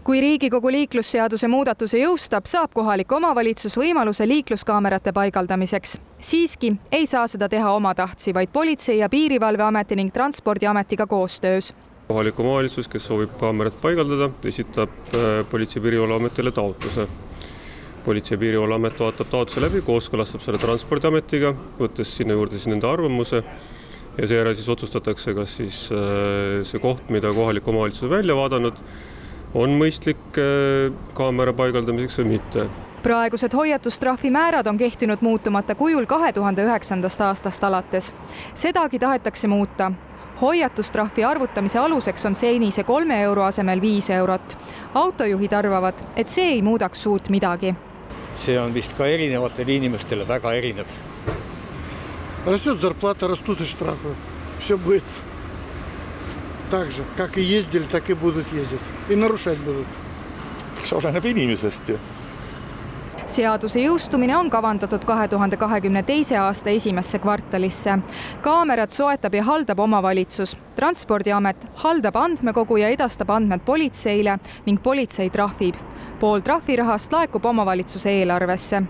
Kui Riigikogu liiklusseaduse muudatuse jõustab, saab kohalik omavalitsus võimaluse liikluskaamerate paigaldamiseks. Siiski ei saa seda teha omatahtsi, vaid Politsei- ja Piirivalveameti ning Transpordiametiga koostöös. Kohalik omavalitsus, kes soovib kaamerat paigaldada, esitab Politsei- ja Piirivalveametile taotluse. Politsei- ja Piirivalveamet vaatab taotluse läbi, kooskõlastab selle Transpordiametiga, võttes sinna juurde nende arvamuse ja seejärel siis otsustatakse, kas siis see koht, mida kohalik omavalitsus on välja vaadanud, on mõistlik kaamera paigaldamiseks või mitte. Praegused hoiatustrahvi määrad on kehtinud muutumata kujul 2009. aastast alates. Sedagi tahetakse muuta. Hoiatustrahvi arvutamise aluseks on senise 3 euro asemel 5 eurot. Autojuhid arvavad, et see ei muudaks suurt midagi. See on vist ka erinevatele inimestele väga erinev. Растет зарплата, растут и штрафы. Все будет так же, как и ездили, так и будут ездить. И нарушать будут. See oleneb inimesest ju. Seaduse jõustumine on kavandatud 2022. aasta esimesse kvartalisse. Kaamerad soetab ja haldab omavalitsus. Transpordiamet haldab andmekogu ja edastab andmed politseile ning politsei trahvib. Pool trahvirahast laekub omavalitsuse eelarvesse.